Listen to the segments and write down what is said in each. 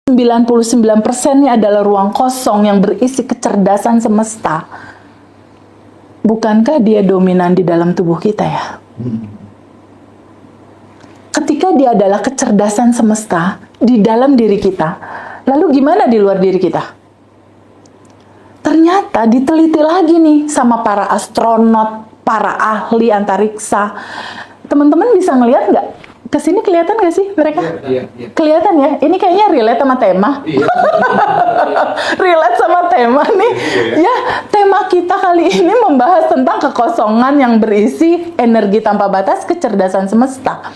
99%-nya adalah ruang kosong yang berisi kecerdasan semesta. Bukankah dia dominan di dalam tubuh kita ya? Ketika dia adalah kecerdasan semesta di dalam diri kita, lalu gimana di luar diri kita? Ternyata diteliti lagi nih sama para astronot, para ahli antariksa. Teman-teman bisa ngelihat nggak? Kesini kelihatan nggak sih mereka? Iya. Kelihatan ya? Ini kayaknya relate sama tema. Iya. Relate sama tema nih. Ya, tema kita kali ini membahas tentang kekosongan yang berisi energi tanpa batas, kecerdasan semesta.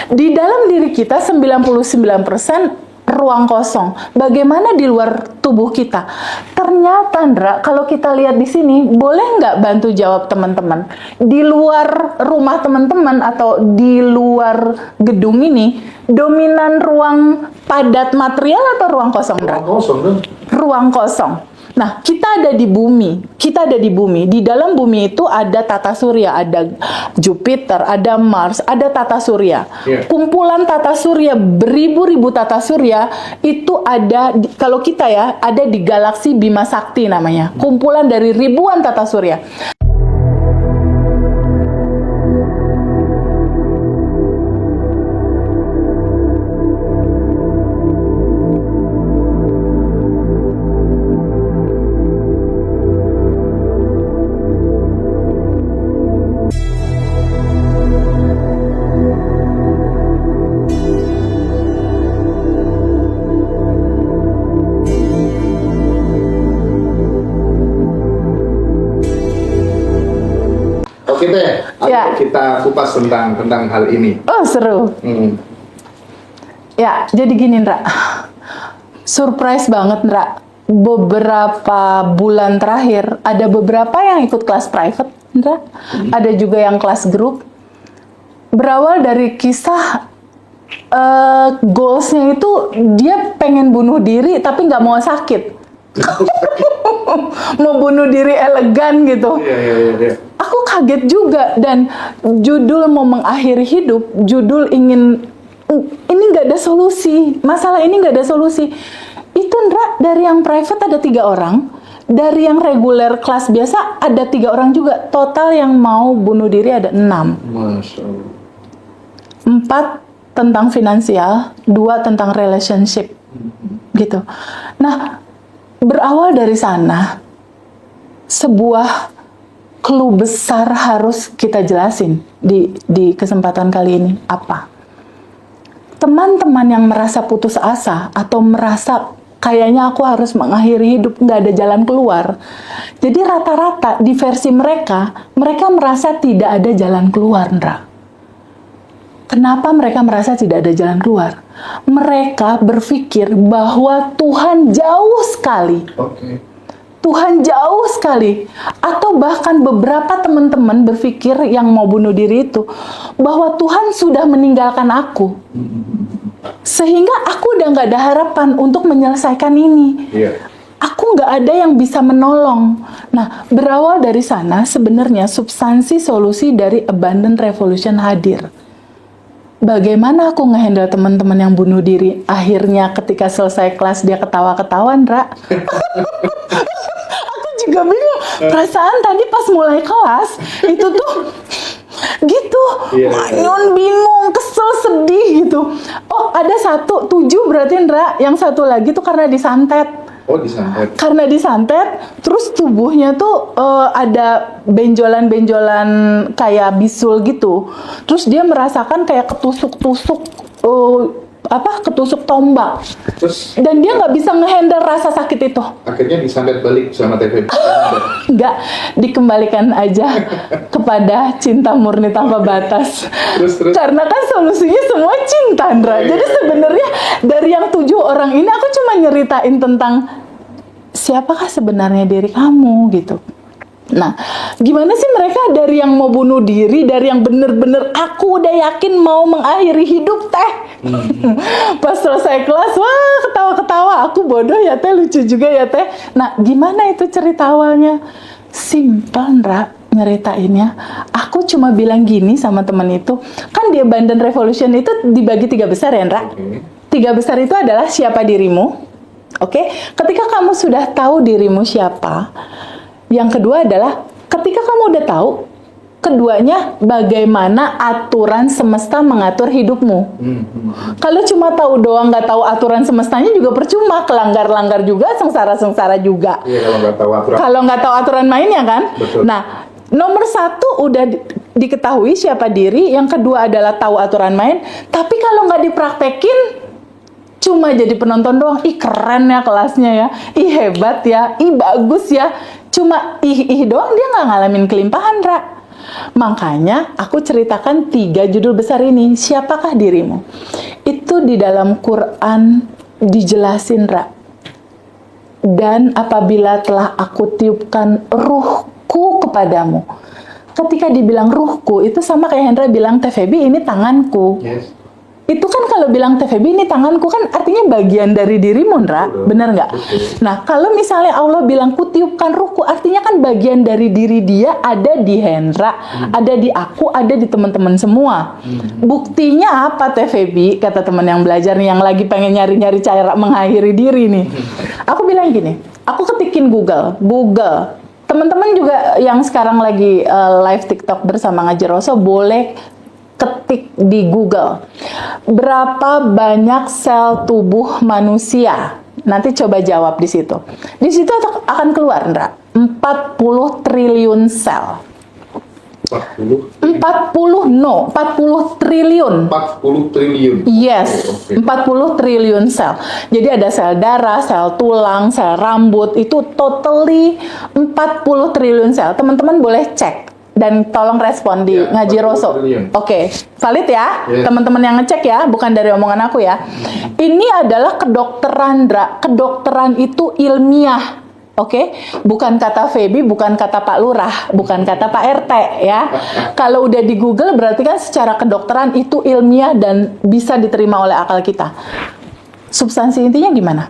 Di dalam diri kita 99% ruang kosong. Bagaimana di luar tubuh kita? Ternyata, Ndra, kalau kita lihat di sini, boleh nggak bantu jawab teman-teman? Di luar rumah teman-teman atau di luar gedung ini, dominan ruang padat material atau ruang kosong, Ndra? Ruang kosong kan? Ruang kosong. Nah, kita ada di bumi. Kita ada di bumi. Di dalam bumi itu ada tata surya, ada Jupiter, ada Mars, ada tata surya. Yeah. Kumpulan tata surya, beribu-ribu tata surya itu ada kalau kita ya, ada di galaksi Bima Sakti namanya. Kumpulan dari ribuan tata surya. Oke deh, Ya. kita kupas tentang hal ini. Oh, seru. Ya, jadi gini, Ndra. Surprise banget, Ndra. Beberapa bulan terakhir, ada beberapa yang ikut kelas private, Ndra. Ada juga yang kelas grup. Berawal dari kisah goals-nya itu, dia pengen bunuh diri tapi nggak mau sakit. Mau bunuh diri elegan gitu. Iya. Aku kaget juga, dan judul mau mengakhiri hidup, judul ini nggak ada solusi, masalah ini nggak ada solusi. Itu, Ndra, dari yang private ada 3 orang, dari yang reguler kelas biasa ada 3 orang juga. Total yang mau bunuh diri ada 6. Masya Allah. 4 tentang finansial, 2 tentang relationship, gitu. Nah, berawal dari sana, sebuah clue besar harus kita jelasin di kesempatan kali ini. Apa? Teman-teman yang merasa putus asa atau merasa kayaknya aku harus mengakhiri hidup, nggak ada jalan keluar. Jadi rata-rata di versi mereka merasa tidak ada jalan keluar, Ndra. Kenapa mereka merasa tidak ada jalan keluar? Mereka berpikir bahwa Tuhan jauh sekali. Oke. Tuhan jauh sekali. Atau bahkan beberapa teman-teman berpikir yang mau bunuh diri itu, bahwa Tuhan sudah meninggalkan aku. Sehingga aku udah nggak ada harapan untuk menyelesaikan ini. Iya. Aku nggak ada yang bisa menolong. Nah, berawal dari sana sebenarnya substansi solusi dari Abundant Revolution hadir. Bagaimana aku ngehandle teman-teman yang bunuh diri? Akhirnya ketika selesai kelas dia ketawa-ketawa, Ndra. Aku juga bingung. Perasaan tadi pas mulai kelas itu tuh gitu, manyun, bingung, kesel, sedih gitu. Oh, ada 7 berarti, Ndra. Yang 1 lagi tuh karena disantet. Oh, disantet. Karena disantet, terus tubuhnya tuh ada benjolan-benjolan kayak bisul gitu. Terus dia merasakan kayak ketusuk-tusuk, ketusuk tombak. Terus Dan dia nggak bisa ngehandle rasa sakit itu. akhirnya disantet balik sama TV. Nggak, dikembalikan aja kepada cinta murni tanpa batas. Terus. Karena kan solusinya semua cinta, Ndra. Jadi sebenarnya dari yang 7 orang ini aku cuma nyeritain tentang siapakah sebenarnya diri kamu gitu. Nah, gimana sih mereka dari yang mau bunuh diri, dari yang bener-bener aku udah yakin mau mengakhiri hidup teh. Pas selesai kelas, wah ketawa-ketawa, aku bodoh ya teh, lucu juga ya teh. Nah, gimana itu cerita awalnya? Simpel, Ndra, nyeritainnya. Aku cuma bilang gini sama temen itu, kan di Abundant Revolution itu dibagi 3 besar ya, Ndra? 3 besar itu adalah siapa dirimu. Oke, ketika kamu sudah tahu dirimu siapa, yang kedua adalah ketika kamu udah tahu, keduanya bagaimana aturan semesta mengatur hidupmu. Kalau cuma tahu doang nggak tahu aturan semestanya juga percuma, kelanggar-langgar juga, sengsara-sengsara juga. Iya, kalau nggak tahu aturan. Kalau nggak tahu aturan mainnya kan. Betul. Nah, nomor 1 udah diketahui siapa diri, yang kedua adalah tahu aturan main. Tapi kalau nggak dipraktekin, cuma jadi penonton doang. Ih keren ya kelasnya ya, ih hebat ya, ih bagus ya. Cuma ih doang, dia nggak ngalamin kelimpahan, Ra. Makanya aku ceritakan 3 judul besar ini. Siapakah dirimu? Itu di dalam Quran dijelasin, Ra. Dan apabila telah aku tiupkan ruhku kepadamu. Ketika dibilang ruhku, itu sama kayak Hendra bilang, TVB ini tanganku. Yes. Itu kan kalau bilang TVB ini tanganku kan artinya bagian dari dirimu, Ndra. Bener nggak? Nah, kalau misalnya Allah bilang kutiupkan ruhku, artinya kan bagian dari diri dia ada di Hendra, ada di aku, ada di teman-teman semua. Buktinya apa TVB? Kata teman yang belajar nih, yang lagi pengen nyari-nyari cara mengakhiri diri nih. Aku bilang gini, aku ketikin Google. Teman-teman juga yang sekarang lagi live TikTok bersama Ngaji Roso boleh ketik di Google berapa banyak sel tubuh manusia. Nanti coba jawab di situ. Di situ akan keluar, Ndra, 40 triliun sel. 40 triliun. 40 triliun. Yes, Oke. 40 triliun sel. Jadi ada sel darah, sel tulang, sel rambut, itu totally 40 triliun sel. Teman-teman boleh cek dan tolong respon di Ya, Ngaji 40 Roso. triliun. Oke, valid ya? Yes. Teman-teman yang ngecek ya, bukan dari omongan aku ya. Ini adalah kedokteran, Dra. Kedokteran itu ilmiah. Oke, bukan kata Feby, bukan kata Pak Lurah, bukan kata Pak RT ya. Kalau udah di Google berarti kan secara kedokteran itu ilmiah dan bisa diterima oleh akal kita. Substansi intinya gimana?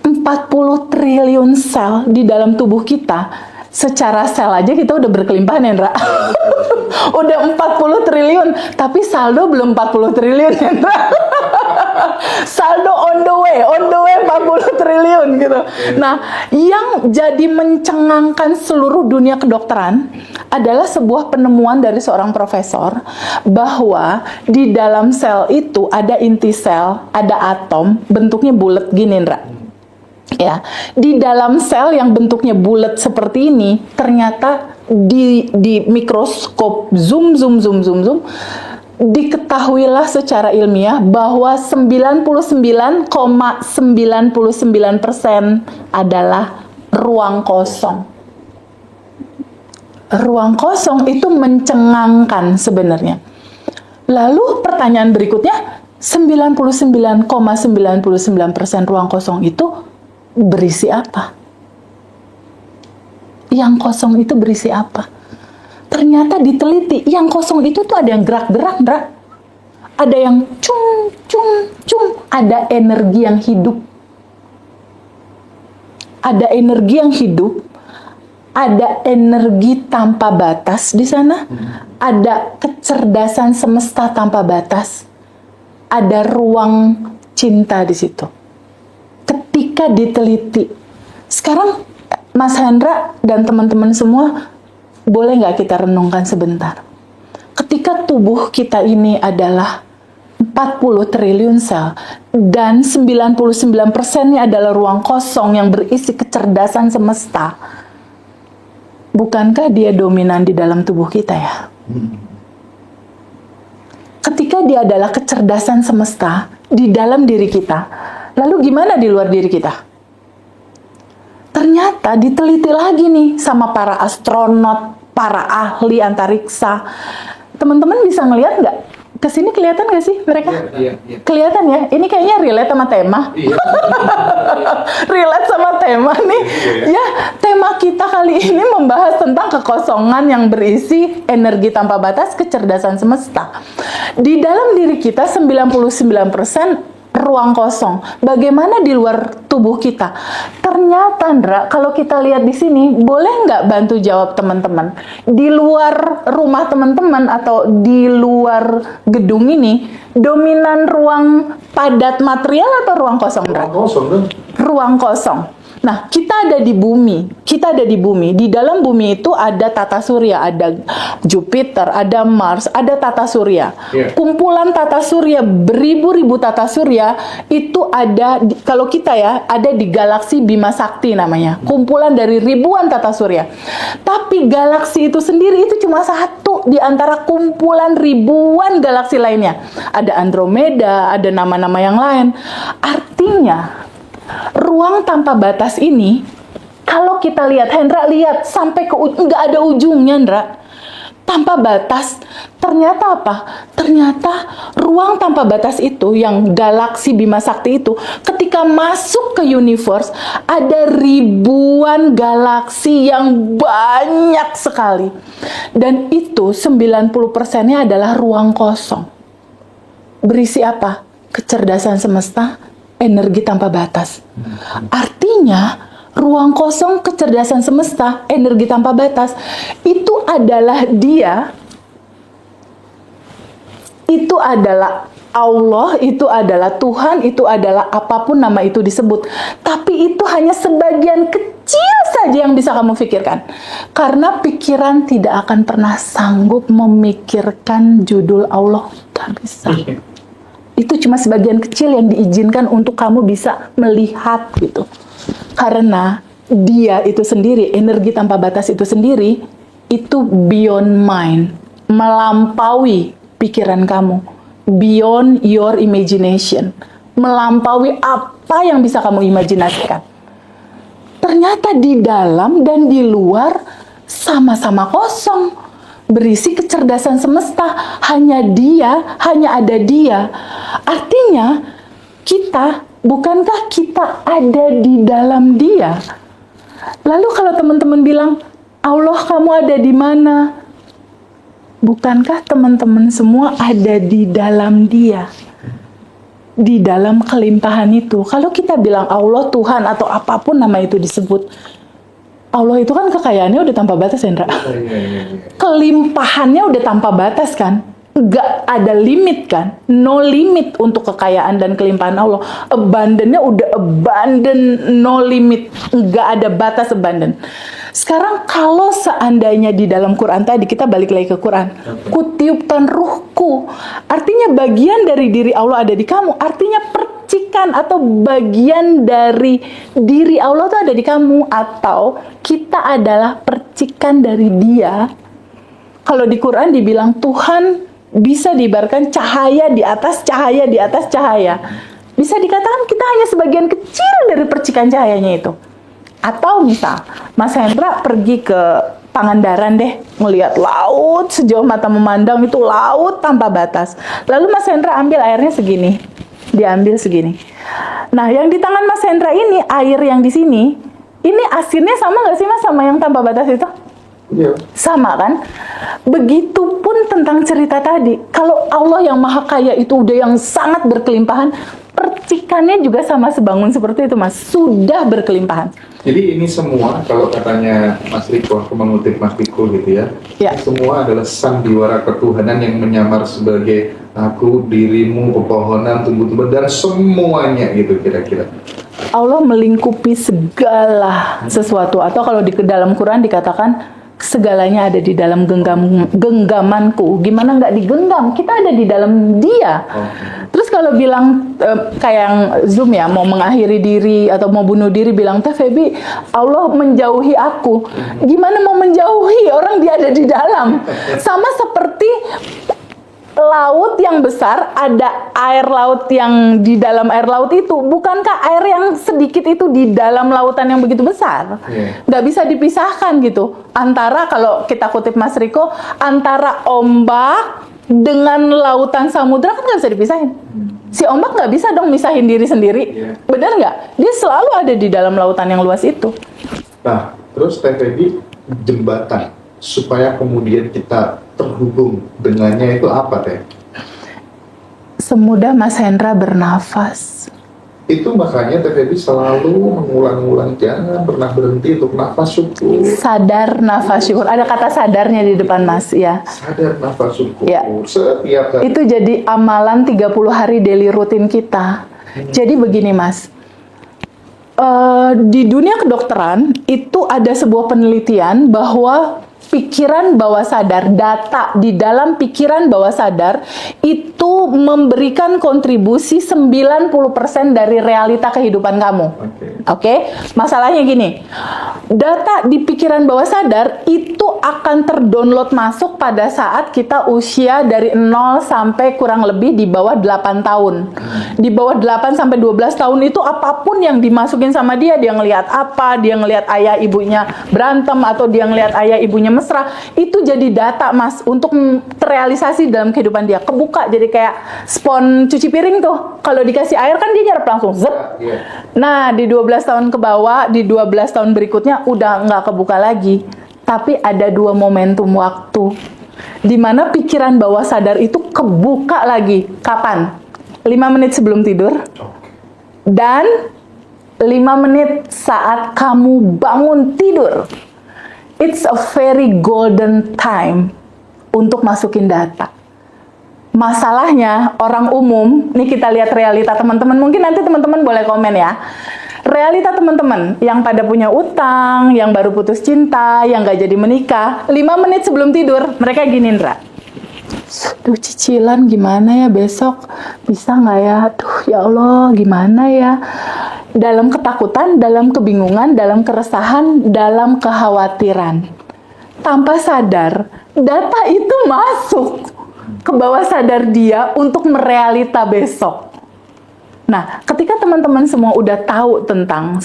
40 triliun sel di dalam tubuh kita. Secara sel aja kita udah berkelimpahan ya, Ndra. Udah 40 triliun, tapi saldo belum 40 triliun ya, Ndra. Saldo on the way 40 triliun gitu. Nah, yang jadi mencengangkan seluruh dunia kedokteran adalah sebuah penemuan dari seorang profesor bahwa di dalam sel itu ada inti sel, ada atom, bentuknya bulat gini, Ndra. Ya, di dalam sel yang bentuknya bulat seperti ini, ternyata di mikroskop zoom diketahuilah secara ilmiah bahwa 99,99% adalah ruang kosong. Ruang kosong itu mencengangkan sebenarnya. Lalu pertanyaan berikutnya, 99,99% ruang kosong itu berisi apa? Yang kosong itu berisi apa? Ternyata diteliti, yang kosong itu tuh ada yang gerak-gerak, Ndra. Ada yang cung, ada energi yang hidup. Ada energi yang hidup, ada energi tanpa batas di sana, ada kecerdasan semesta tanpa batas, ada ruang cinta di situ. Ketika diteliti, sekarang Mas Hendra dan teman-teman semua, boleh nggak kita renungkan sebentar? Ketika tubuh kita ini adalah 40 triliun sel dan 99%-nya adalah ruang kosong yang berisi kecerdasan semesta, bukankah dia dominan di dalam tubuh kita ya? Ketika dia adalah kecerdasan semesta di dalam diri kita, lalu gimana di luar diri kita? Ternyata diteliti lagi nih sama para astronot, para ahli antariksa. Teman-teman bisa ngelihat nggak? Kesini kelihatan nggak sih mereka? Iya. Kelihatan ya? Ini kayaknya relate sama tema. Iya. Relate sama tema nih. Ya, tema kita kali ini membahas tentang kekosongan yang berisi energi tanpa batas, kecerdasan semesta. Di dalam diri kita 99% ruang kosong. Bagaimana di luar tubuh kita? Ternyata, Ndra, kalau kita lihat di sini, boleh nggak bantu jawab teman-teman? Di luar rumah teman-teman atau di luar gedung ini, dominan ruang padat material atau ruang kosong, Ndra? Ruang kosong kan? Ruang kosong. Nah, kita ada di bumi. Kita ada di bumi. Di dalam bumi itu ada tata surya, ada Jupiter, ada Mars, ada tata surya. Yeah. Kumpulan tata surya, beribu-ribu tata surya itu ada kalau kita ya, ada di galaksi Bima Sakti namanya. Kumpulan dari ribuan tata surya. Tapi galaksi itu sendiri itu cuma satu di antara kumpulan ribuan galaksi lainnya. Ada Andromeda, ada nama-nama yang lain. Artinya ruang tanpa batas ini, kalau kita lihat, Hendra lihat sampai ke nggak ada ujungnya, Hendra. Tanpa batas, ternyata apa? Ternyata ruang tanpa batas itu, yang galaksi Bima Sakti itu, ketika masuk ke universe, ada ribuan galaksi yang banyak sekali. Dan itu 90%-nya adalah ruang kosong. Berisi apa? Kecerdasan semesta, energi tanpa batas. Artinya, ruang kosong, kecerdasan semesta, energi tanpa batas, itu adalah dia, itu adalah Allah, itu adalah Tuhan, itu adalah apapun nama itu disebut. Tapi itu hanya sebagian kecil saja yang bisa kamu pikirkan. Karena pikiran tidak akan pernah sanggup memikirkan judul Allah. Gak bisa. Itu cuma sebagian kecil yang diizinkan untuk kamu bisa melihat gitu. Karena dia itu sendiri, energi tanpa batas itu sendiri, itu beyond mind, melampaui pikiran kamu, beyond your imagination, melampaui apa yang bisa kamu imajinasikan. Ternyata di dalam dan di luar sama-sama kosong. Berisi kecerdasan semesta, hanya dia, hanya ada dia. Artinya, bukankah kita ada di dalam dia? Lalu kalau teman-teman bilang, Allah kamu ada di mana? Bukankah teman-teman semua ada di dalam dia? Di dalam kelimpahan itu. Kalau kita bilang Allah, Tuhan, atau apapun nama itu disebut, Allah itu kan kekayaannya udah tanpa batas, Hendra. Kelimpahannya udah tanpa batas kan? Nggak ada limit kan? No limit untuk kekayaan dan kelimpahan Allah. Abundant-nya udah abundant, no limit. Nggak ada batas abundant. Sekarang kalau seandainya di dalam Quran tadi, kita balik lagi ke Quran. Kutiupkan ruhku. Artinya bagian dari diri Allah ada di kamu. Artinya percikan atau bagian dari diri Allah itu ada di kamu. Atau kita adalah percikan dari dia. Kalau di Quran dibilang Tuhan bisa diibaratkan cahaya di atas cahaya di atas cahaya. Bisa dikatakan kita hanya sebagian kecil dari percikan cahayanya itu. Atau misal, Mas Hendra pergi ke Pangandaran deh, melihat laut sejauh mata memandang, itu laut tanpa batas. Lalu Mas Hendra ambil airnya segini, diambil segini. Nah, yang di tangan Mas Hendra ini, air yang di sini, ini asinnya sama nggak sih Mas sama yang tanpa batas itu? Iya. Sama kan? Begitupun tentang cerita tadi. Kalau Allah yang maha kaya itu udah yang sangat berkelimpahan, percikannya juga sama sebangun seperti itu Mas, sudah berkelimpahan. Jadi ini semua, kalau katanya Mas Riko, aku mengutip Mas Riko gitu ya, Ya. semua adalah sandiwara ketuhanan yang menyamar sebagai aku, dirimu, pepohonan, tumbuh-tumbuhan, dan semuanya gitu kira-kira. Allah melingkupi segala sesuatu, atau kalau di dalam Quran dikatakan segalanya ada di dalam genggamanku. Gimana nggak digenggam? Kita ada di dalam dia. Terus kalau bilang kayak yang Zoom ya, mau mengakhiri diri atau mau bunuh diri, bilang Teh Feby, Allah menjauhi aku. Gimana mau menjauhi? Orang dia ada di dalam. Sama seperti laut yang besar, ada air laut yang di dalam air laut itu. Bukankah air yang sedikit itu di dalam lautan yang begitu besar? Nggak bisa dipisahkan gitu. Antara, kalau kita kutip Mas Riko, antara ombak dengan lautan samudra kan nggak bisa dipisahin. Si ombak nggak bisa dong misahin diri sendiri. Benar nggak? Dia selalu ada di dalam lautan yang luas itu. Nah, terus Teh Feby, jembatan supaya kemudian kita terhubung dengannya itu apa Teh? semudah Mas Hendra bernafas. Itu makanya TVB selalu mengulang-ulang jangan pernah berhenti untuk nafas syukur. Sadar nafas syukur. Ada kata sadarnya di depan Mas ya. Sadar nafas syukur. Ya. Setiap hari. Itu jadi amalan 30 hari daily rutin kita. Jadi begini Mas. Di dunia kedokteran itu ada sebuah penelitian bahwa pikiran bawah sadar, data di dalam pikiran bawah sadar itu memberikan kontribusi 90% dari realita kehidupan kamu. Oke? Masalahnya gini, data di pikiran bawah sadar itu akan terdownload masuk pada saat kita usia dari 0 sampai kurang lebih di bawah 8 tahun. Di bawah 8 sampai 12 tahun itu apapun yang dimasukin sama dia ngelihat apa, dia ngelihat ayah ibunya berantem atau dia ngelihat ayah ibunya mesra, itu jadi data Mas untuk terrealisasi dalam kehidupan dia. Kebuka jadi kayak spons cuci piring tuh. Kalau dikasih air kan dia nyerap langsung. Zep. Nah, di 12 tahun ke bawah, di 12 tahun berikutnya udah nggak kebuka lagi. Tapi ada 2 momentum waktu di mana pikiran bawah sadar itu kebuka lagi. Kapan? 5 menit sebelum tidur dan 5 menit saat kamu bangun tidur. It's a very golden time untuk masukin data. Masalahnya orang umum, nih kita lihat realita teman-teman, mungkin nanti teman-teman boleh komen ya. Realita teman-teman yang pada punya utang, yang baru putus cinta, yang gak jadi menikah, 5 menit sebelum tidur, mereka gini, Ndra. Duh, cicilan gimana ya besok? Bisa nggak ya? Duh, ya Allah, gimana ya? Dalam ketakutan, dalam kebingungan, dalam keresahan, dalam kekhawatiran. Tanpa sadar, data itu masuk ke bawah sadar dia untuk merealita besok. Nah, ketika teman-teman semua udah tahu tentang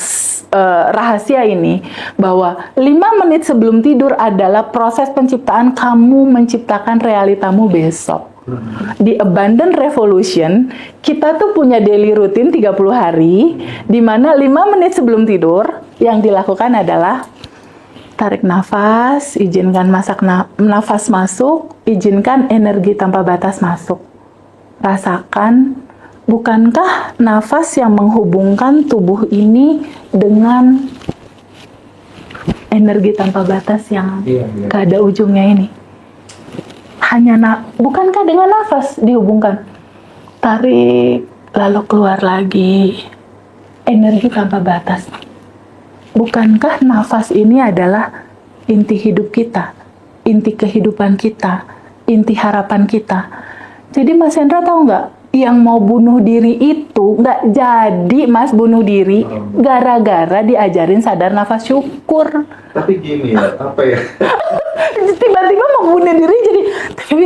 rahasia ini, bahwa 5 menit sebelum tidur adalah proses penciptaan kamu menciptakan realitamu besok. Di Abundant Revolution, kita tuh punya daily routine 30 hari, di mana 5 menit sebelum tidur, yang dilakukan adalah tarik nafas, izinkan nafas masuk, izinkan energi tanpa batas masuk. Rasakan, bukankah nafas yang menghubungkan tubuh ini dengan energi tanpa batas yang gak ada ujungnya ini? Bukankah dengan nafas dihubungkan? Tarik, lalu keluar lagi. Energi tanpa batas. Bukankah nafas ini adalah inti hidup kita, inti kehidupan kita, inti harapan kita? Jadi Mas Hendra tahu nggak? Yang mau bunuh diri itu nggak jadi Mas bunuh diri gara-gara diajarin sadar nafas syukur. Tapi gini ya, apa ya? Tiba-tiba mau bunuh diri jadi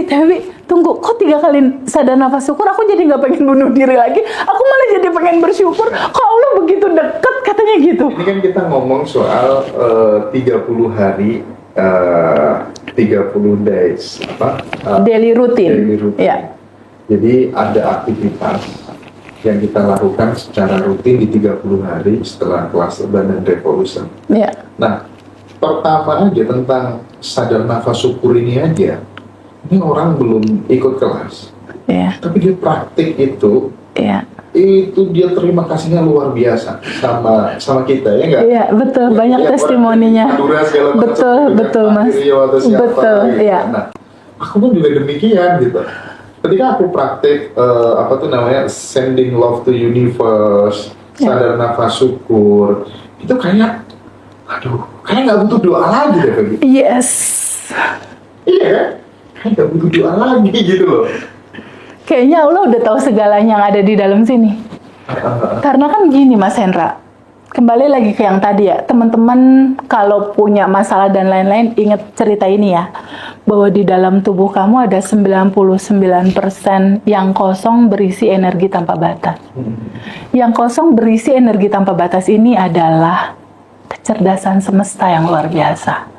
Tewi, tunggu, kok 3 kali sadar nafas syukur aku jadi nggak pengen bunuh diri lagi, aku malah jadi pengen bersyukur, kok Allah begitu deket katanya gitu. Ini kan kita ngomong soal 30 hari 30 days daily routine. Daily routine. Ya. Jadi ada aktivitas yang kita lakukan secara rutin di 30 hari setelah kelas Abundant Revolution. Ya. Nah, pertama aja tentang sadar nafas syukur ini aja, ini orang belum ikut kelas, Ya. tapi dia praktik itu, Ya. itu dia terima kasihnya luar biasa sama kita, ya nggak? Iya, betul, banyak testimoninya. Betul Mas. Betul, iya. Nah, aku pun juga demikian gitu. Ketika aku praktik sending love to universe, sadar nafas syukur, itu kayak nggak butuh doa lagi deh Feby. Yes. Iya kan? Kayak nggak butuh doa lagi gitu loh. Kayaknya Allah udah tahu segalanya yang ada di dalam sini. Karena kan gini Mas Hendra, kembali lagi ke yang tadi ya, teman-teman kalau punya masalah dan lain-lain, ingat cerita ini ya, bahwa di dalam tubuh kamu ada 99% yang kosong berisi energi tanpa batas. Yang kosong berisi energi tanpa batas ini adalah kecerdasan semesta yang luar biasa.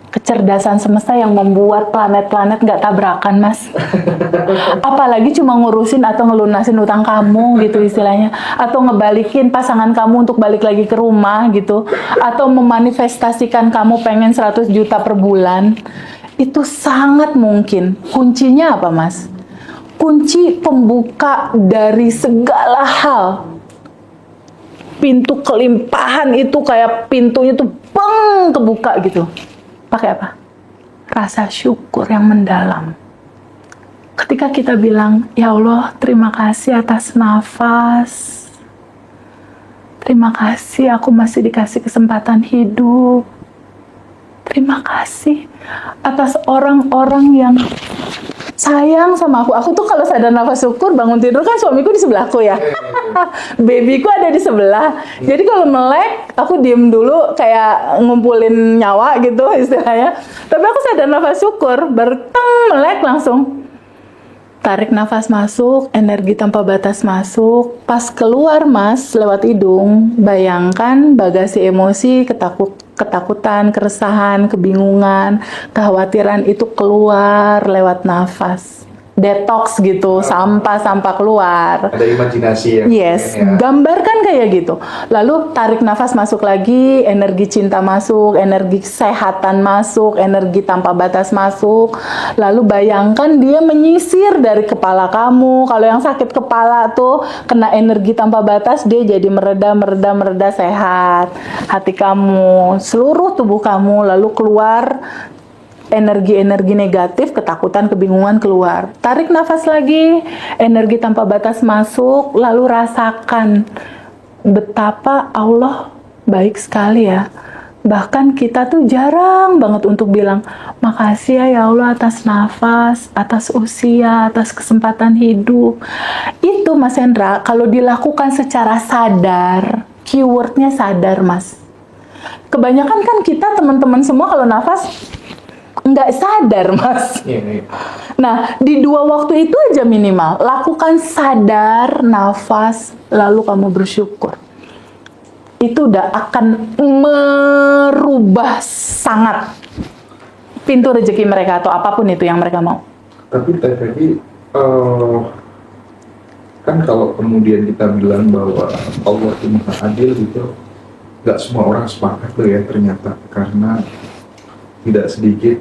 Kecerdasan semesta yang membuat planet-planet nggak tabrakan, Mas. Apalagi cuma ngurusin atau ngelunasin utang kamu gitu istilahnya. Atau ngebalikin pasangan kamu untuk balik lagi ke rumah gitu. Atau memanifestasikan kamu pengen 100 juta per bulan. Itu sangat mungkin. Kuncinya apa, Mas? kunci pembuka dari segala hal. Pintu kelimpahan itu kayak pintunya tuh beng kebuka gitu. Pakai apa? Rasa syukur yang mendalam. Ketika kita bilang, ya Allah, terima kasih atas nafas. Terima kasih aku masih dikasih kesempatan hidup. Terima kasih atas orang-orang yang sayang sama aku. Aku tuh kalau sadar nafas syukur bangun tidur kan suamiku di sebelahku ya. Babyku ada di sebelah. Jadi kalau melek, aku diem dulu kayak ngumpulin nyawa gitu istilahnya. Tapi aku sadar nafas syukur, berteng melek langsung. Tarik nafas masuk, energi tanpa batas masuk. Pas keluar mas, lewat hidung, bayangkan bagasi emosi, ketakutan, keresahan, kebingungan, kekhawatiran itu keluar lewat nafas. Detox gitu, sampah-sampah keluar. Ada imajinasi ya. Yes, Ya. gambarkan kayak gitu. Lalu tarik nafas masuk lagi, energi cinta masuk, energi kesehatan masuk, energi tanpa batas masuk. Lalu bayangkan dia menyisir dari kepala kamu. Kalau yang sakit kepala tuh kena energi tanpa batas, dia jadi mereda sehat. Hati kamu, seluruh tubuh kamu, lalu keluar energi-energi negatif, ketakutan, kebingungan keluar. Tarik nafas lagi, energi tanpa batas masuk, lalu rasakan betapa Allah baik sekali ya. Bahkan kita tuh jarang banget untuk bilang, makasih ya Allah atas nafas, atas usia, atas kesempatan hidup. Itu Mas Hendra, kalau dilakukan secara sadar, keywordnya sadar Mas. Kebanyakan kan kita teman-teman semua kalau nafas, nggak sadar mas. Nah di 2 waktu itu aja minimal lakukan sadar, nafas, lalu kamu bersyukur. Itu udah akan merubah sangat pintu rezeki mereka atau apapun itu yang mereka mau. Tapi tadi kan kalau kemudian kita bilang bahwa Allah itu maha adil gitu, nggak semua orang sepakat tuh ya ternyata, karena tidak sedikit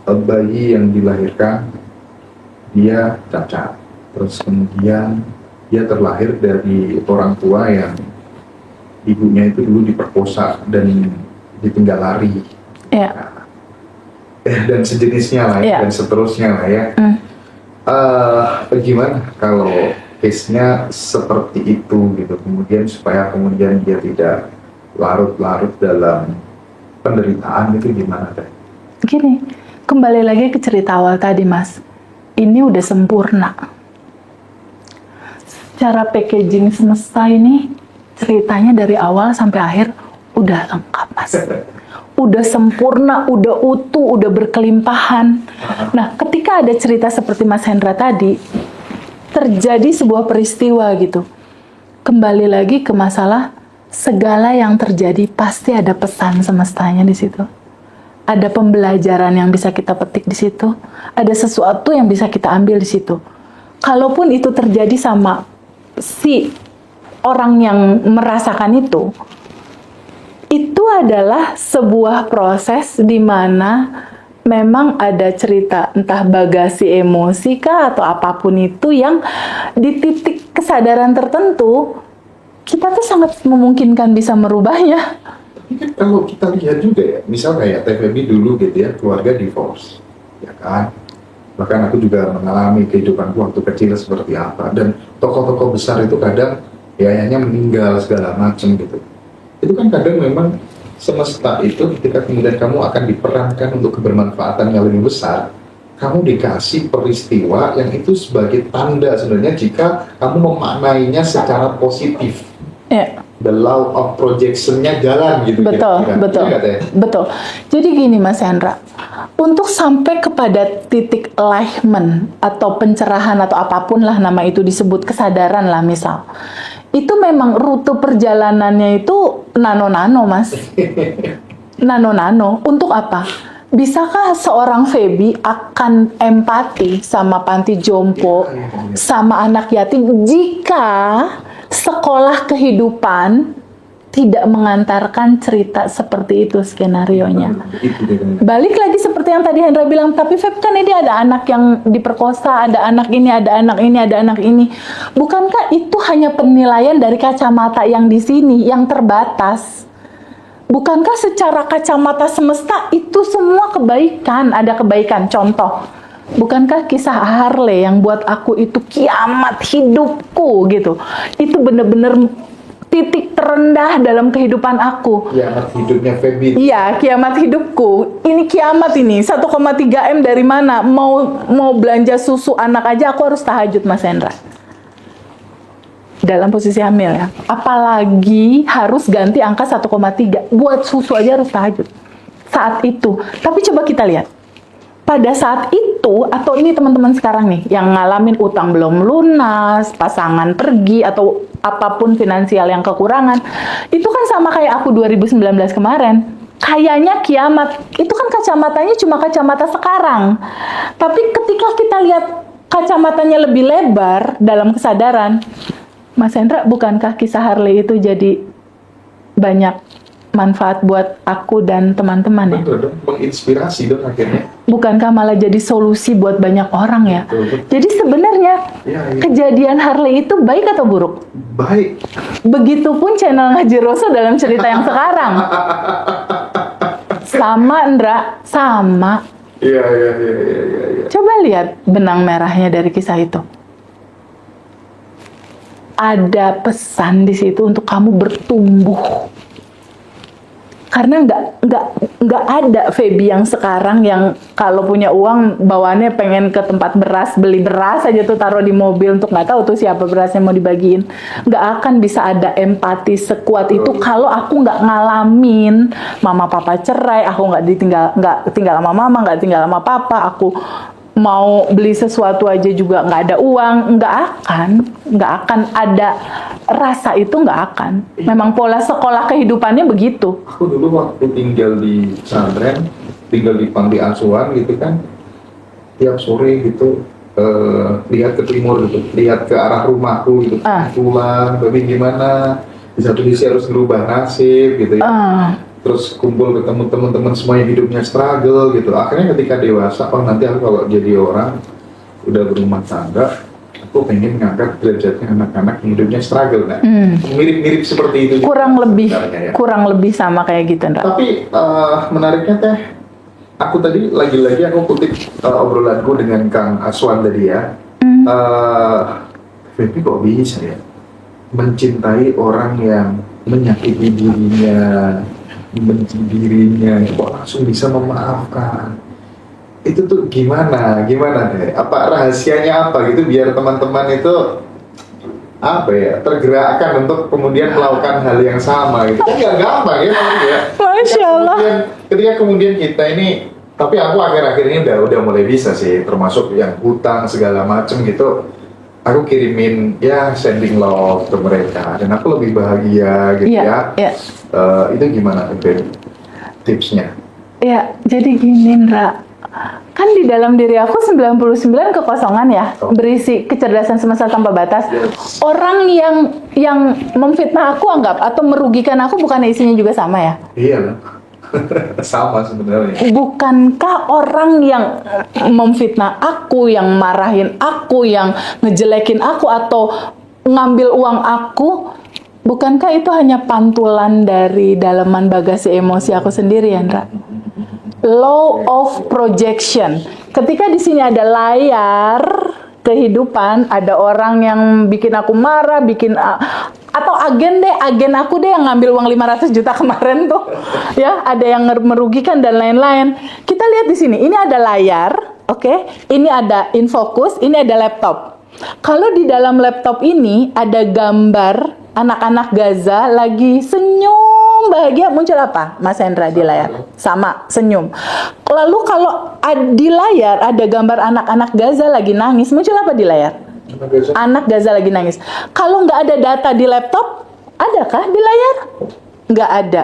bayi yang dilahirkan dia cacat, terus kemudian dia terlahir dari orang tua yang ibunya itu dulu diperkosa dan ditinggal lari, dan sejenisnya lah ya, dan seterusnya lah ya. Bagaimana kalau case-nya seperti itu gitu, kemudian supaya kemudian dia tidak larut-larut dalam penderitaan, itu gimana deh? Gini, kembali lagi ke cerita awal tadi mas, ini udah sempurna. Secara packaging semesta ini, ceritanya dari awal sampai akhir udah lengkap mas. Udah sempurna, udah utuh, udah berkelimpahan. Nah, ketika ada cerita seperti Mas Hendra tadi, terjadi sebuah peristiwa gitu. Kembali lagi ke masalah, segala yang terjadi pasti ada pesan semestanya di situ. Ada pembelajaran yang bisa kita petik di situ. Ada sesuatu yang bisa kita ambil di situ. Kalaupun itu terjadi sama si orang yang merasakan itu adalah sebuah proses di mana memang ada cerita, entah bagasi emosi kah atau apapun itu yang di titik kesadaran tertentu kita tuh sangat memungkinkan bisa merubahnya. Tapi kan kalau kita lihat juga ya, misal kayak TVB dulu gitu ya, keluarga divorce, ya kan? Bahkan aku juga mengalami kehidupanku waktu kecil seperti apa, dan tokoh-tokoh besar itu kadang ya ayahnya meninggal segala macam gitu. Itu kan kadang memang semesta itu ketika kemudian kamu akan diperankan untuk kebermanfaatan yang lebih besar, kamu dikasih peristiwa yang itu sebagai tanda sebenarnya jika kamu memaknainya secara positif. The law of projection-nya jalan gitu. Betul, kira-kira. betul, Ya, betul. Jadi gini Mas Hendra, untuk sampai kepada titik enlightenment atau pencerahan atau apapun lah nama itu disebut, kesadaran lah misal, itu memang rute perjalanannya itu nano-nano Mas. Nano-nano. Untuk apa? Bisakah seorang Feby akan empati sama panti jompo, sama anak yatim jika sekolah kehidupan tidak mengantarkan cerita seperti itu skenarionya. Itu dia. Balik lagi seperti yang tadi Hendra bilang, tapi Feb kan ini ada anak yang diperkosa, ada anak ini, ada anak ini, ada anak ini. Bukankah itu hanya penilaian dari kacamata yang di sini, yang terbatas? Bukankah secara kacamata semesta itu semua kebaikan, ada kebaikan? Contoh, bukankah kisah Harley yang buat aku itu kiamat hidupku gitu? Itu bener-bener titik terendah dalam kehidupan aku. Kiamat hidupnya Feby. Iya, kiamat hidupku. Ini kiamat ini. 1,3 M dari mana? Mau belanja susu anak aja aku harus tahajud, Mas Hendra. Dalam posisi hamil ya. Apalagi harus ganti angka 1,3. Buat susu aja harus tahajud. Saat itu. Tapi coba kita lihat. Pada saat itu, atau ini teman-teman sekarang nih, yang ngalamin utang belum lunas, pasangan pergi, atau apapun finansial yang kekurangan, itu kan sama kayak aku 2019 kemarin. Kayaknya kiamat, itu kan kacamatanya cuma kacamata sekarang. Tapi ketika kita lihat kacamatanya lebih lebar dalam kesadaran, Mas Hendra, bukankah kisah Harley itu jadi banyak manfaat buat aku dan teman-teman ya? Betul dong, menginspirasi dong akhirnya. Bukankah malah jadi solusi buat banyak orang ya? Betul. Jadi sebenarnya Iya. kejadian Harley itu baik atau buruk? Baik. Begitupun channel Ngaji Roso dalam cerita yang sekarang. Sama, Ndra, sama. Iya. Coba lihat benang merahnya dari kisah itu. Ada pesan di situ untuk kamu bertumbuh. Karena nggak ada Feby yang sekarang yang kalau punya uang bawaannya pengen ke tempat beras, beli beras aja tuh taruh di mobil untuk nggak tahu tuh siapa berasnya mau dibagiin. Nggak akan bisa ada empati sekuat itu kalau aku nggak ngalamin mama papa cerai, aku nggak tinggal sama mama, nggak tinggal sama papa, aku mau beli sesuatu aja juga nggak ada uang, nggak akan ada rasa itu, nggak akan. Memang pola sekolah kehidupannya begitu. Aku dulu waktu tinggal di pesantren, tinggal di panti asuhan gitu kan, tiap sore gitu lihat ke timur gitu, lihat ke arah rumahku gitu, pulang, tapi gimana? Di satu sisi harus berubah nasib gitu ya. Terus kumpul ketemu teman-teman semua yang hidupnya struggle gitu. Akhirnya ketika dewasa, oh nanti aku kalau jadi orang udah berumah tangga, aku pengen ngangkat derajatnya anak-anak yang hidupnya struggle. Nah, mirip-mirip seperti itu. Kurang ya. lebih sama kayak gitu, Ndra. Tapi menariknya teh, aku tadi lagi-lagi aku kutip obrolanku dengan Kang Aswan tadi ya. Feby kok bisa ya mencintai orang yang menyakiti dirinya, membenci dirinya, kok langsung bisa memaafkan? Itu tuh gimana deh? Apa rahasianya apa gitu biar teman-teman itu apa ya tergerakkan untuk kemudian melakukan hal yang sama gitu? Kan nggak gampang ya. Masya Allah. Ketika kemudian kita ini, tapi aku akhir-akhir ini udah mulai bisa sih, termasuk yang hutang segala macem gitu. Aku kirimin ya sending love ke mereka dan aku lebih bahagia gitu ya. Itu gimana tipsnya? Ya, jadi gini, Ndra. Kan di dalam diri aku 99 kekosongan ya, berisi kecerdasan semesta tanpa batas. Orang yang memfitnah aku anggap atau merugikan aku bukan isinya juga sama ya? Iya lah. Sama sebenarnya. Bukankah orang yang memfitnah aku, yang marahin aku, yang ngejelekin aku atau ngambil uang aku, bukankah itu hanya pantulan dari dalaman bagasi emosi aku sendiri ya, Ndra? Law of projection. Ketika di sini ada layar kehidupan, ada orang yang bikin aku marah, atau agen aku deh yang ngambil uang 500 juta kemarin tuh. Ya, ada yang merugikan dan lain-lain. Kita lihat di sini, ini ada layar, oke? Ini ada infocus, ini ada laptop. Kalau di dalam laptop ini ada gambar anak-anak Gaza lagi senyum bahagia, muncul apa, Mas Hendra, di layar? Sama, senyum. Lalu kalau di layar ada gambar anak-anak Gaza lagi nangis, muncul apa di layar? Anak Gaza lagi nangis. Kalau nggak ada data di laptop, adakah di layar? Nggak ada.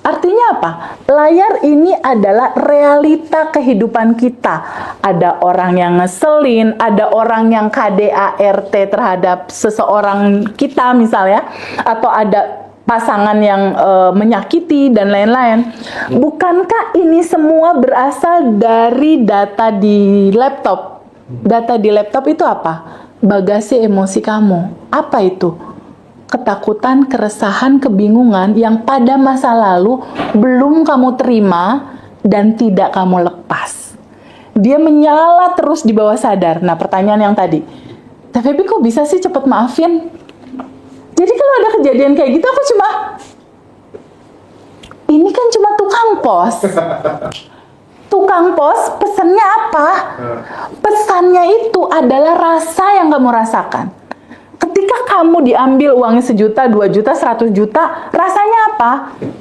Artinya apa? Layar ini adalah realita kehidupan kita. Ada orang yang ngeselin, ada orang yang KDART terhadap seseorang kita misalnya, atau ada pasangan yang menyakiti dan lain-lain. Bukankah ini semua berasal dari data di laptop? Data di laptop itu apa? Bagasi emosi kamu. Apa itu? Ketakutan, keresahan, kebingungan yang pada masa lalu belum kamu terima dan tidak kamu lepas. Dia menyala terus di bawah sadar. Nah, pertanyaan yang tadi, tapi kok bisa sih cepet maafin? Jadi kalau ada kejadian kayak gitu, aku cuma, ini kan cuma tukang pos. Tukang pos, pesannya apa? Pesannya itu adalah rasa yang kamu rasakan. Ketika kamu diambil uangnya 1 juta, 2 juta, 100 juta, rasanya apa?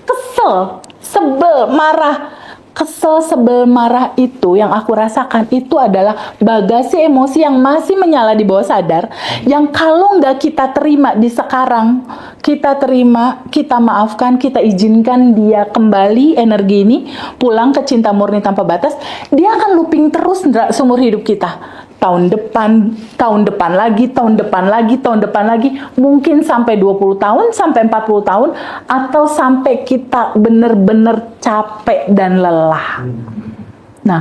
Kesel, sebel, marah. Kesel, sebel, marah itu yang aku rasakan itu adalah bagasi emosi yang masih menyala di bawah sadar, yang kalau nggak kita terima di sekarang, kita terima, kita maafkan, kita izinkan dia kembali energi ini pulang ke cinta murni tanpa batas, dia akan looping terus seumur hidup kita. Tahun depan lagi, tahun depan lagi, tahun depan lagi, mungkin sampai 20 tahun, sampai 40 tahun, atau sampai kita benar-benar capek dan lelah. Nah,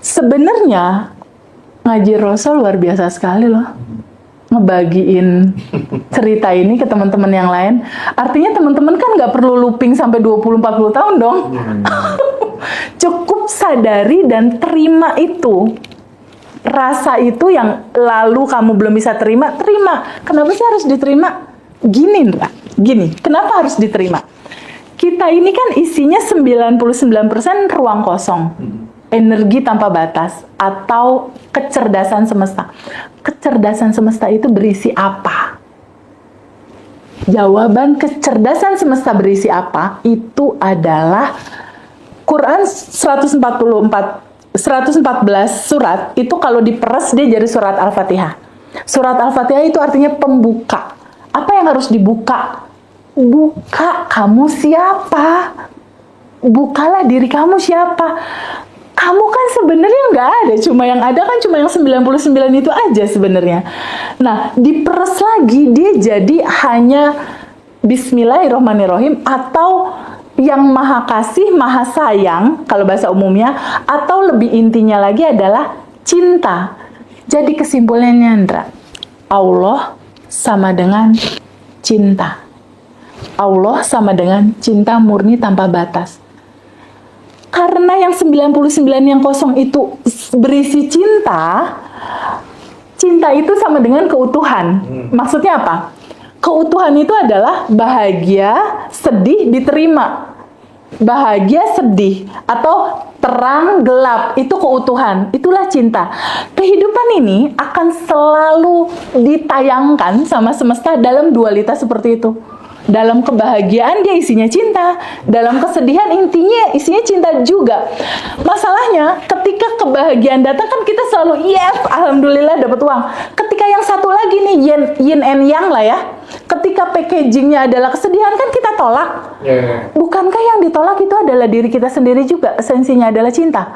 sebenarnya ngaji Rasul luar biasa sekali loh. Ngebagiin cerita ini ke teman-teman yang lain. Artinya teman-teman kan nggak perlu looping sampai 20-40 tahun dong. Cukup sadari dan terima itu. Rasa itu yang lalu kamu belum bisa terima. Kenapa sih harus diterima? Gini, Ndra. Gini, kenapa harus diterima? Kita ini kan isinya 99% ruang kosong. Energi tanpa batas atau kecerdasan semesta. Kecerdasan semesta itu berisi apa? Jawaban kecerdasan semesta berisi apa? Itu adalah Quran 114 surat, itu kalau diperes dia jadi surat Al-Fatihah. Surat Al-Fatihah itu artinya pembuka. Apa yang harus dibuka? Buka kamu siapa? Bukalah diri kamu siapa? Kamu kan sebenarnya nggak ada, cuma yang ada kan cuma yang 99 itu aja sebenarnya. Nah, diperes lagi dia jadi hanya Bismillahirrahmanirrahim atau yang maha kasih, maha sayang, kalau bahasa umumnya, atau lebih intinya lagi adalah cinta. Jadi kesimpulannya, Ndra, Allah sama dengan cinta. Allah sama dengan cinta murni tanpa batas. Karena yang 99 yang kosong itu berisi cinta, cinta itu sama dengan keutuhan. Maksudnya apa? Keutuhan itu adalah bahagia, sedih, diterima. Bahagia, sedih, atau terang, gelap, itu keutuhan. Itulah cinta. Kehidupan ini akan selalu ditayangkan sama semesta dalam dualitas seperti itu. Dalam kebahagiaan dia isinya cinta, dalam kesedihan intinya isinya cinta juga. Masalahnya ketika kebahagiaan datang kan kita selalu yes, alhamdulillah dapat uang. Ketika yang satu lagi nih yin and yang lah ya. Ketika packagingnya adalah kesedihan kan kita tolak. Bukankah yang ditolak itu adalah diri kita sendiri juga? Esensinya adalah cinta.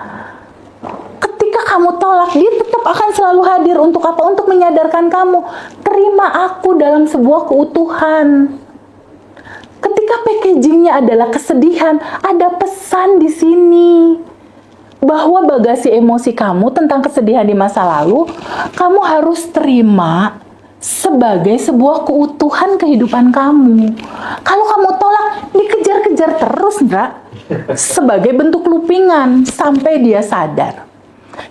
Ketika kamu tolak, dia tetap akan selalu hadir untuk apa? Untuk menyadarkan kamu, terima aku dalam sebuah keutuhan. Ketika packagingnya adalah kesedihan, ada pesan di sini bahwa bagasi emosi kamu tentang kesedihan di masa lalu, kamu harus terima sebagai sebuah keutuhan kehidupan kamu. Kalau kamu tolak, dikejar-kejar terus, Ndra, sebagai bentuk loopingan sampai dia sadar.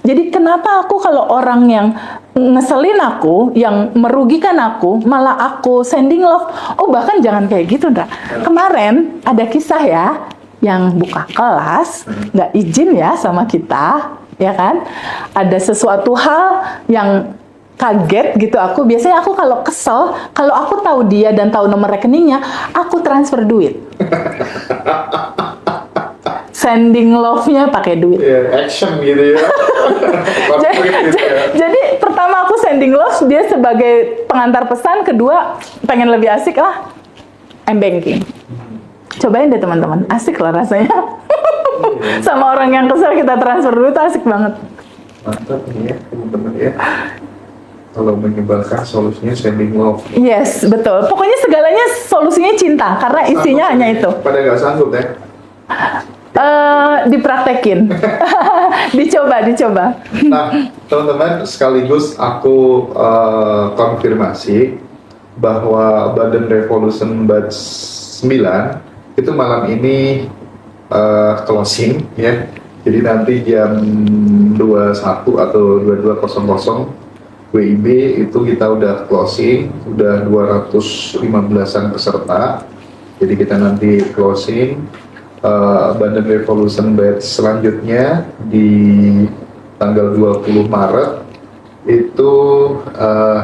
Jadi kenapa aku kalau orang yang ngeselin aku, yang merugikan aku, malah aku sending love. Oh, bahkan jangan kayak gitu, Ndra. Kemarin ada kisah ya, yang buka kelas, nggak izin ya sama kita, ya kan? Ada sesuatu hal yang kaget gitu aku. Biasanya aku kalau kesel, kalau aku tahu dia dan tahu nomor rekeningnya, aku transfer duit. Sending love-nya pakai duit. Action gitu ya. Jadi pertama aku sending love, dia sebagai pengantar pesan. Kedua, pengen lebih asik lah, m-banking. Cobain deh teman-teman, asik lah rasanya. Sama orang yang kesel kita transfer duit, asik banget. Mantap nih ya teman-teman ya. kalau menyebalkan solusinya sending love. Yes, betul. Pokoknya segalanya solusinya cinta, karena isinya hanya itu. Pada nggak sanggup ya? Dipraktekin. dicoba. Nah, teman-teman, sekaligus aku konfirmasi bahwa Badan Revolution Batch 9 itu malam ini closing ya. Jadi nanti jam 21 atau 22.00 WIB itu kita udah closing, udah 215-an peserta. Jadi kita nanti closing Badan Revolution Batch selanjutnya di tanggal 20 Maret itu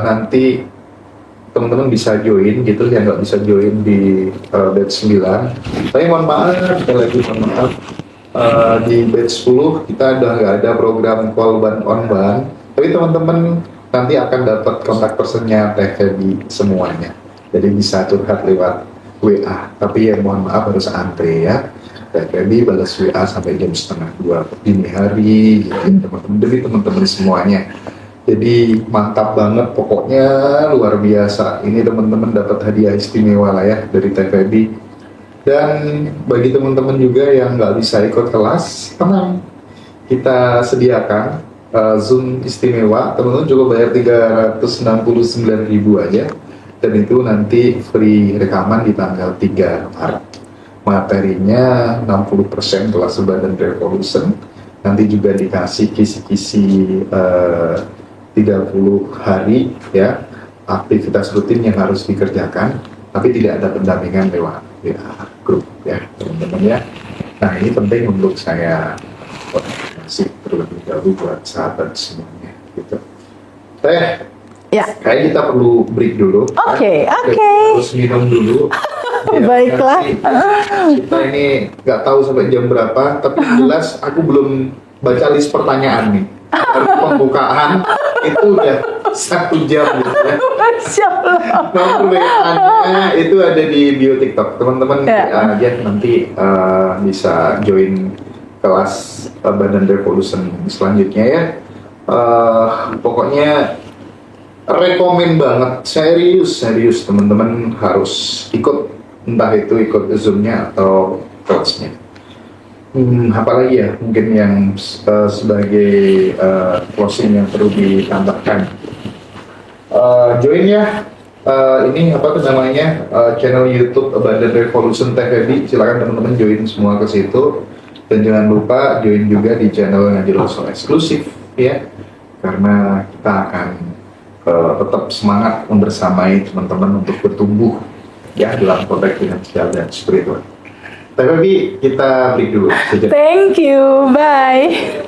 nanti teman-teman bisa join gitu, yang nggak bisa join di batch 9. Tapi mohon maaf, sekali lagi mohon maaf, di batch 10 kita udah nggak ada program call ban on ban, tapi teman-teman nanti akan dapat kontak personnya Teh Feby semuanya, jadi bisa curhat lewat WA, tapi ya mohon maaf harus antre ya. Teh Feby balas WA sampai jam 1:30 dini hari gitu, teman-teman, demi teman-teman semuanya. Jadi mantap banget, pokoknya luar biasa. Ini teman-teman dapat hadiah istimewa lah ya dari Teh Feby. Dan bagi teman-teman juga yang nggak bisa ikut kelas, tenang, kita sediakan Zoom istimewa. Teman-teman juga bayar 369.000 aja, dan itu nanti free rekaman di tanggal 3 Maret. Materinya 60% kelas Badan Revolution. Nanti juga dikasih kisi-kisi 30 hari ya aktivitas rutin yang harus dikerjakan, tapi tidak ada pendampingan lewat grup ya teman-teman ya. Nah ini penting untuk saya konfirmasi terlebih dahulu buat sahabat semuanya gitu. Teh, Ya. kayak kita perlu break dulu. Oke. Harus minum dulu. Baiklah. Kita ini nggak tahu sampai jam berapa, tapi jelas aku belum baca list pertanyaan nih. Dari pembukaan itu udah 1 jam gitu ya. Masya Allah. Nomor WA-nya itu ada di bio TikTok. Teman-teman Ya. aja nanti bisa join kelas Badan Revolution selanjutnya ya. Pokoknya rekomen banget, serius teman-teman harus ikut, entah itu ikut Zoom-nya atau kelasnya. Apalagi ya mungkin yang sebagai closing yang perlu ditambahkan, join ya ini apa tuh namanya channel YouTube Badan Revolution Teh Feby, silakan teman-teman join semua ke situ, dan jangan lupa join juga di channel Ngaji Rasul eksklusif ya, karena kita akan tetap semangat membersamai teman-teman untuk bertumbuh ya dalam konteks finansial dan spiritual. Teh Feby, kita break dulu. Thank you. Bye.